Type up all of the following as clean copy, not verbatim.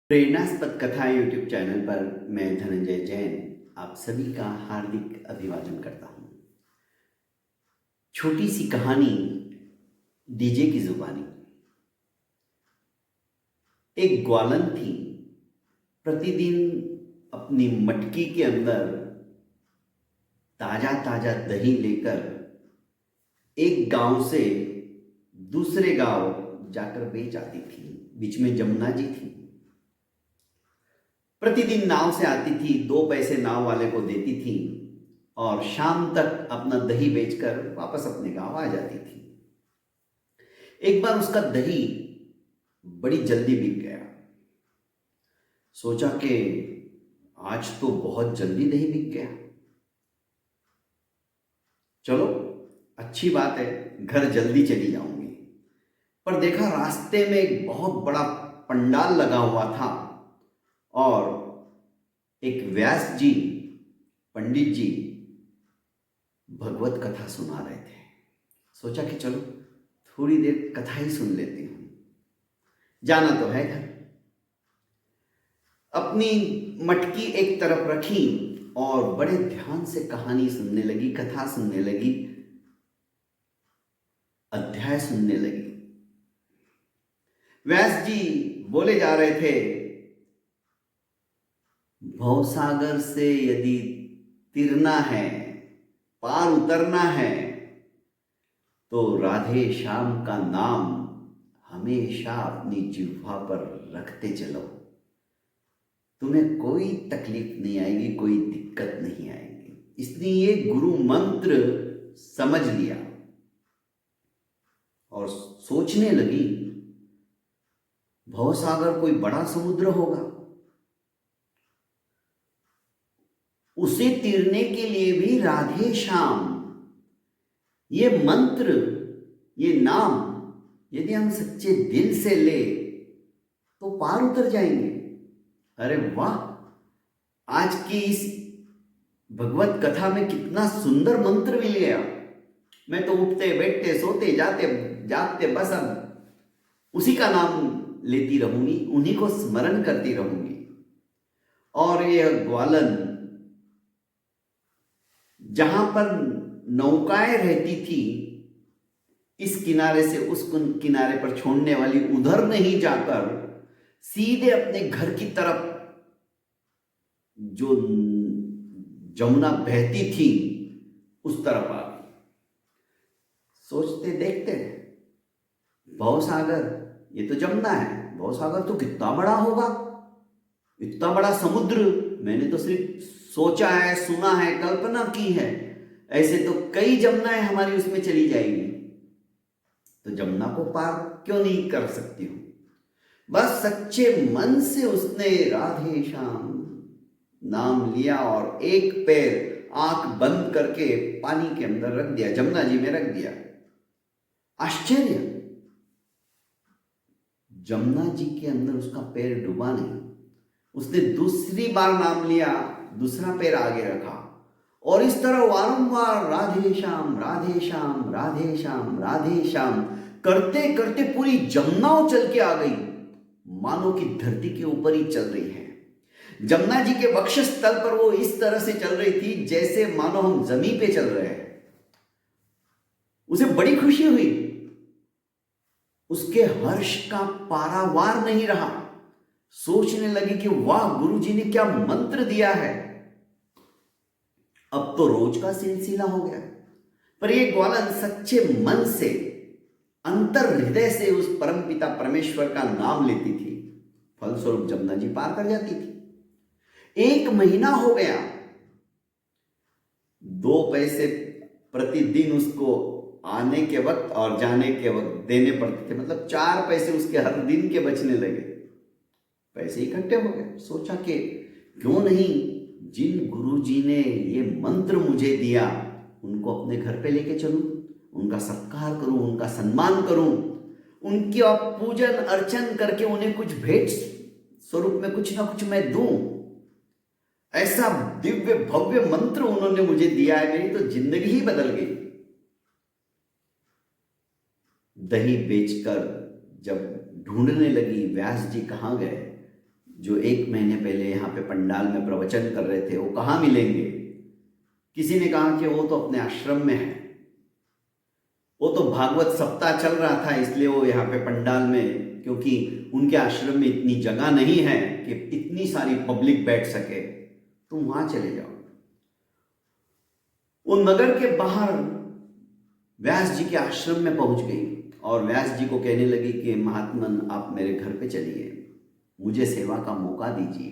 प्रेरणास्पद कथा YouTube channel पर मैं धनंजय जैन आप सभी का हार्दिक अभिवादन करता हूँ। छोटी सी कहानी डीजे की जुबानी। एक ग्वालन थी, प्रतिदिन अपनी मटकी के अंदर ताजा ताजा दही लेकर एक गांव से दूसरे गांव जाकर बेच आती थी। बीच में जमुना जी थी। प्रतिदिन नाव से आती थी, 2 पैसे नाव वाले को देती थी और शाम तक अपना दही बेचकर वापस अपने गांव आ जाती थी। एक बार उसका दही बड़ी जल्दी बिक गया। सोचा कि आज तो बहुत जल्दी दही बिक गया, चलो अच्छी बात है, घर जल्दी चली जाऊंगी। पर देखा रास्ते में एक बहुत बड़ा पंडाल लगा हुआ था और एक व्यास जी, पंडित जी भगवत कथा सुना रहे थे। सोचा कि चलो थोड़ी देर कथा ही सुन लेती हूं, जाना तो है घर। अपनी मटकी एक तरफ रखी और बड़े ध्यान से कहानी सुनने लगी, कथा सुनने लगी, अध्याय सुनने लगी। व्यास जी बोले जा रहे थे, भवसागर से यदि तिरना है, पार उतरना है, तो राधे श्याम का नाम हमेशा अपनी जिह्वा पर रखते चलो। तुम्हें कोई तकलीफ नहीं आएगी, कोई दिक्कत नहीं आएगी। इसलिए ये गुरु मंत्र समझ लिया और सोचने लगी, भवसागर कोई बड़ा समुद्र होगा, उसे तीरने के लिए भी राधे श्याम ये मंत्र, ये नाम यदि हम सच्चे दिल से ले तो पार उतर जाएंगे। अरे वाह, आज की इस भगवत कथा में कितना सुंदर मंत्र मिल गया। मैं तो उठते बैठते सोते जाते जागते बस अब उसी का नाम लेती रहूंगी, उन्हीं को स्मरण करती रहूंगी। और यह ग्वालन जहां पर नौकाएं रहती थी, इस किनारे से उस किनारे पर छोड़ने वाली, उधर नहीं जाकर सीधे अपने घर की तरफ जो जमुना बहती थी उस तरफ आ गई। सोचते देखते, भवसागर ये तो जमुना है, भवसागर तो कितना बड़ा होगा, इतना बड़ा समुद्र मैंने तो सिर्फ सोचा है, सुना है, कल्पना की है। ऐसे तो कई जमुनाएं हमारी उसमें चली जाएगी, तो जमुना को पार क्यों नहीं कर सकती हूं। बस सच्चे मन से उसने राधे श्याम नाम लिया और एक पैर आंख बंद करके पानी के अंदर रख दिया, जमुना जी में रख दिया। आश्चर्य, जमुना जी के अंदर उसका पैर डूबा नहीं। उसने दूसरी बार नाम लिया, दूसरा पैर आगे रखा और इस तरह वारंवार राधे श्याम राधे श्याम राधे श्याम राधे श्याम करते करते पूरी जमुना चल के आ गई, मानो कि धरती के ऊपर ही चल रही है। जमुना जी के वक्षस्थल पर वो इस तरह से चल रही थी जैसे मानो हम जमीन पे चल रहे हैं। उसे बड़ी खुशी हुई, उसके हर्ष का पारावार नहीं रहा। सोचने लगी कि वाह, गुरु जी ने क्या मंत्र दिया है, अब तो रोज का सिलसिला हो गया। पर यह ग्वालन सच्चे मन से, अंतर हृदय से उस परमपिता परमेश्वर का नाम लेती थी, फलस्वरूप जमुना जी पार कर जाती थी। 1 महीना हो गया, 2 पैसे प्रतिदिन उसको आने के वक्त और जाने के वक्त देने पड़ते थे, मतलब 4 पैसे उसके हर दिन के बचने लगे। पैसे इकट्ठे हो गए। सोचा कि क्यों नहीं, जिन गुरु जी ने ये मंत्र मुझे दिया उनको अपने घर पे लेके चलूं, उनका सत्कार करूं, उनका सम्मान करूं, उनकी पूजन अर्चन करके उन्हें कुछ भेंट स्वरूप में कुछ ना कुछ मैं दूं। ऐसा दिव्य भव्य मंत्र उन्होंने मुझे दिया है, मेरी तो जिंदगी ही बदल गई। दही बेचकर जब ढूंढने लगी व्यास जी कहाँ गए, जो 1 महीने पहले यहाँ पे पंडाल में प्रवचन कर रहे थे वो कहाँ मिलेंगे? किसी ने कहा कि वो तो अपने आश्रम में है, वो तो भागवत सप्ताह चल रहा था इसलिए वो यहाँ पे पंडाल में, क्योंकि उनके आश्रम में इतनी जगह नहीं है कि इतनी सारी पब्लिक बैठ सके, तुम वहां चले जाओ। वो नगर के बाहर व्यास जी के आश्रम में पहुंच गई और व्यास जी को कहने लगी कि महात्मन आप मेरे घर पे चलिए, मुझे सेवा का मौका दीजिए।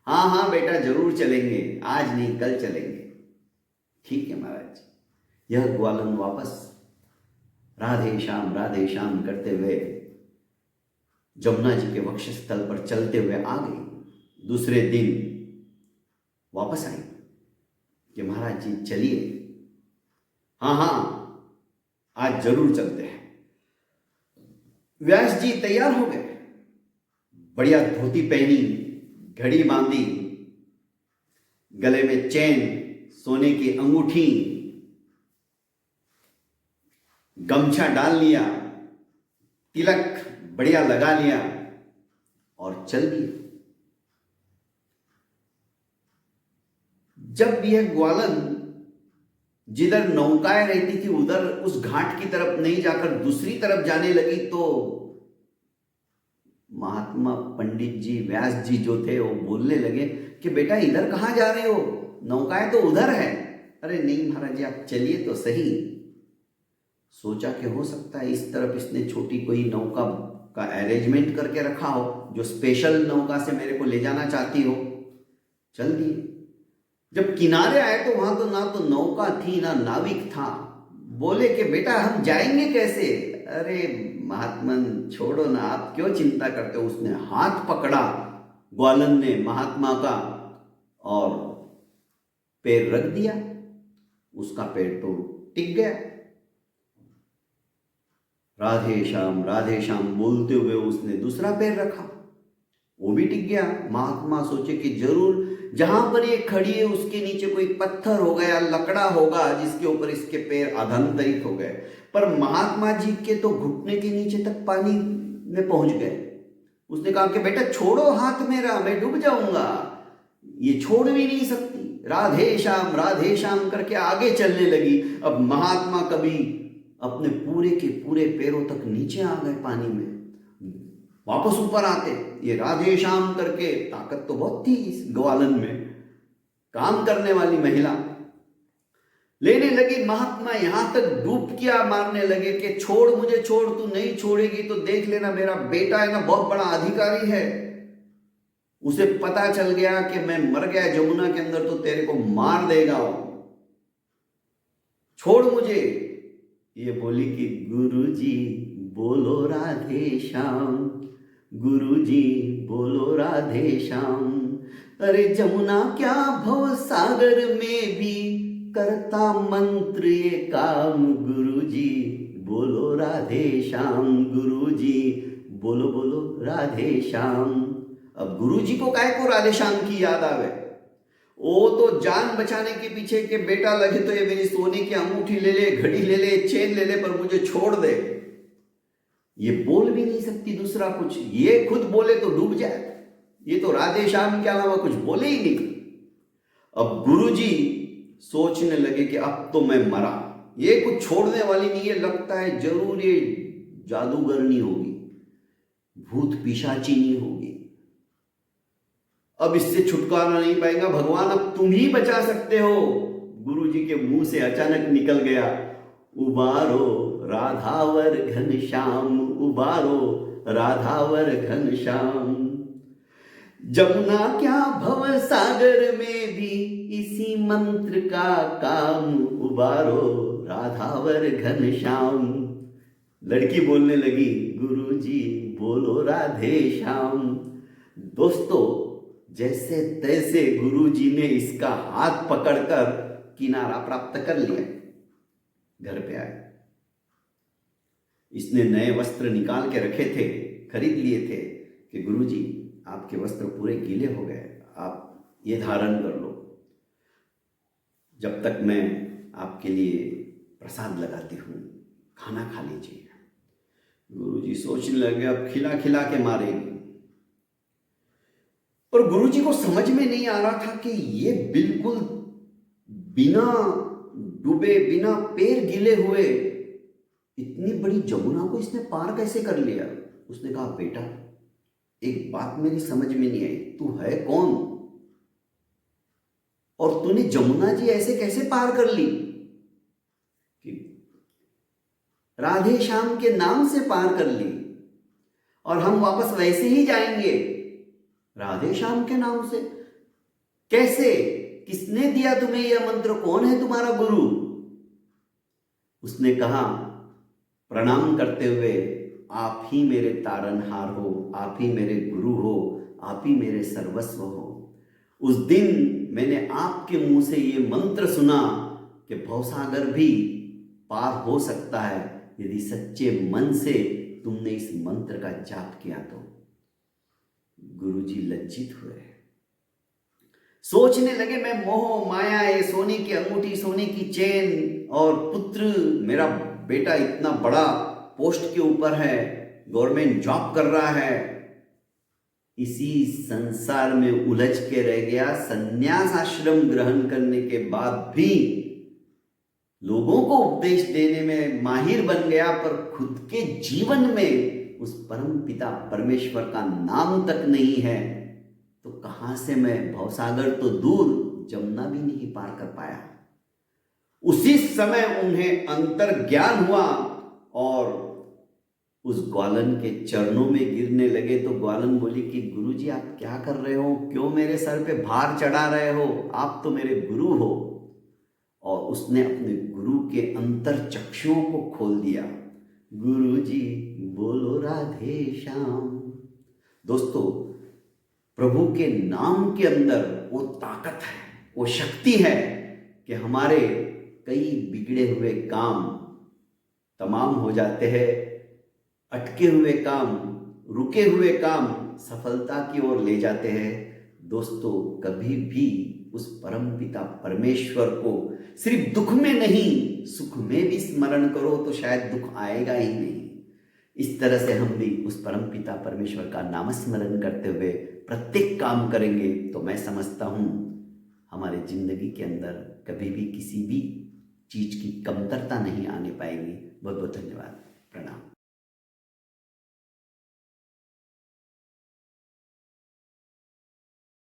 हाँ हाँ बेटा जरूर चलेंगे, आज नहीं कल चलेंगे। ठीक है महाराज। यह ग्वालन वापस राधे श्याम करते हुए जमुना जी के वक्षस्थल पर चलते हुए आ गई। दूसरे दिन वापस आई कि महाराज जी चलिए। हाँ हाँ आज जरूर चलते हैं। व्यास जी तैयार हो गए, बढ़िया धोती पहनी, घड़ी बांधी, गले में चैन, सोने की अंगूठी, गमछा डाल लिया, तिलक बढ़िया लगा लिया और चल दिए। जब यह ग्वालन जिधर नौकाएं रहती थी उधर उस घाट की तरफ नहीं जाकर दूसरी तरफ जाने लगी तो महात्मा पंडित जी व्यास जी जो थे वो बोलने लगे कि बेटा इधर कहां जा रहे हो, नौकाएं तो उधर है। अरे नहीं महाराज जी आप चलिए तो सही। सोचा कि हो सकता है इस तरफ इसने छोटी कोई नौका का अरेंजमेंट करके रखा हो जो स्पेशल नौका से मेरे को ले जाना चाहती हो। चल दिए। जब किनारे आए तो वहां तो ना तो नौका थी ना नाविक था। बोले कि बेटा हम जाएंगे कैसे? अरे महात्मन छोड़ो ना, आप क्यों चिंता करते हो। उसने हाथ पकड़ा ग्वालन ने महात्मा का और पैर रख दिया, उसका पैर तो टिक गया। राधे श्याम बोलते हुए उसने दूसरा पैर रखा, वो भी टिक गया। महात्मा सोचे कि जरूर जहां पर ये खड़ी है उसके नीचे कोई पत्थर होगा या लकड़ा होगा जिसके ऊपर इसके पैर अधंतरित हो गए। पर महात्मा जी के तो घुटने के नीचे तक पानी में पहुंच गए। उसने कहा कि बेटा छोड़ो हाथ मेरा, मैं डूब जाऊंगा। ये छोड़ भी नहीं सकती। राधे श्याम करके आगे चलने लगी। अब महात्मा कभी अपने पूरे के पूरे पैरों तक नीचे आ गए पानी में, वापस ऊपर आते। ये राधे श्याम करके ताकत तो बहुत थी इस ग्वालन में, काम करने वाली महिला लेने लगी। महात्मा यहां तक डुबकियां मारने लगे कि छोड़ मुझे छोड़, तू नहीं छोड़ेगी तो देख लेना मेरा बेटा है ना बहुत बड़ा अधिकारी है, उसे पता चल गया कि मैं मर गया जमुना के अंदर तो तेरे को मार देगा, छोड़ मुझे। ये बोली कि गुरुजी बोलो राधे श्याम, गुरुजी बोलो राधे श्याम। अरे जमुना क्या भव सागर में भी करता मंत्र ये काम, गुरुजी बोलो राधे श्याम, गुरुजी बोलो बोलो राधे श्याम। अब गुरुजी को काहे को राधे श्याम की याद आवे? वो तो जान बचाने के पीछे के बेटा लगे तो ये मेरी सोने की अंगूठी ले ले, घड़ी ले ले, चेन ले ले, पर मुझे छोड़ दे। ये बोल भी नहीं सकती दूसरा कुछ, ये खुद बोले तो डूब जाए। ये तो राधे श्याम के अलावा कुछ बोले ही नहीं। अब गुरुजी सोचने लगे कि अब तो मैं मरा, ये कुछ छोड़ने वाली नहीं है, लगता है जरूर ये जादूगरनी होगी, भूत पिशाचिनी होगी, अब इससे छुटकारा नहीं पाएगा। भगवान अब तुम ही बचा सकते हो। गुरुजी के मुंह से अचानक निकल गया, उबारो राधावर घनश्याम, उबारो राधावर घनश्याम। जमुना क्या भव सागर में भी इसी मंत्र का काम, उबारो राधावर घनश्याम। लड़की बोलने लगी गुरुजी बोलो राधे श्याम। दोस्तों जैसे तैसे गुरुजी ने इसका हाथ पकड़कर किनारा प्राप्त कर लिया, घर पे आए। इसने नए वस्त्र निकाल के रखे थे, खरीद लिए थे कि गुरुजी आपके वस्त्र पूरे गीले हो गए, आप ये धारण कर लो, जब तक मैं आपके लिए प्रसाद लगाती हूँ, खाना खा लीजिए। गुरुजी सोचने लगे अब खिला खिला के मारेगी। और गुरुजी को समझ में नहीं आ रहा था कि ये बिल्कुल बिना डूबे, बिना पैर गिले हुए इतनी बड़ी जमुना को इसने पार कैसे कर लिया। उसने कहा, बेटा एक बात मेरी समझ में नहीं आई, तू है कौन और तूने जमुना जी ऐसे कैसे पार कर ली। कि राधे श्याम के नाम से पार कर ली और हम वापस वैसे ही जाएंगे राधे श्याम के नाम से। कैसे, किसने दिया तुम्हें यह मंत्र, कौन है तुम्हारा गुरु। उसने कहा प्रणाम करते हुए, आप ही मेरे तारनहार हो, आप ही मेरे गुरु हो, आप ही मेरे सर्वस्व हो। उस दिन मैंने आपके मुंह से ये मंत्र सुना कि भवसागर भी पार हो सकता है यदि सच्चे मन से तुमने इस मंत्र का जाप किया तो। गुरुजी लज्जित हुए, सोचने लगे मैं मोह माया, ये सोने की अंगूठी, सोने की चेन और पुत्र, मेरा बेटा इतना बड़ा पोस्ट के ऊपर है, गवर्नमेंट जॉब कर रहा है, इसी संसार में उलझ के रह गया। संन्यास आश्रम ग्रहण करने के बाद भी लोगों को उपदेश देने में माहिर बन गया, पर खुद के जीवन में उस परम पिता परमेश्वर का नाम तक नहीं है, तो कहां से मैं, भवसागर तो दूर, जमुना भी नहीं पार कर पाया। उसी समय उन्हें अंतर ज्ञान हुआ और उस ग्वालन के चरणों में गिरने लगे। तो ग्वालन बोली कि गुरुजी आप क्या कर रहे हो, क्यों मेरे सर पे भार चढ़ा रहे हो, आप तो मेरे गुरु हो। और उसने अपने गुरु के अंतर चक्षुओं को खोल दिया। गुरुजी बोलो राधे श्याम। दोस्तों, प्रभु के नाम के अंदर वो ताकत है, वो शक्ति है कि हमारे कई बिगड़े हुए काम तमाम हो जाते हैं, अटके हुए काम, रुके हुए काम सफलता की ओर ले जाते हैं। दोस्तों, कभी भी उस परम पिता परमेश्वर को सिर्फ दुख में नहीं, सुख में भी स्मरण करो तो शायद दुख आएगा ही नहीं। इस तरह से हम भी उस परम पिता परमेश्वर का नाम स्मरण करते हुए प्रत्येक काम करेंगे तो मैं समझता हूँ हमारे जिंदगी के अंदर कभी भी किसी भी चीज की कमतरता नहीं आने पाएगी। बहुत बहुत धन्यवाद, प्रणाम।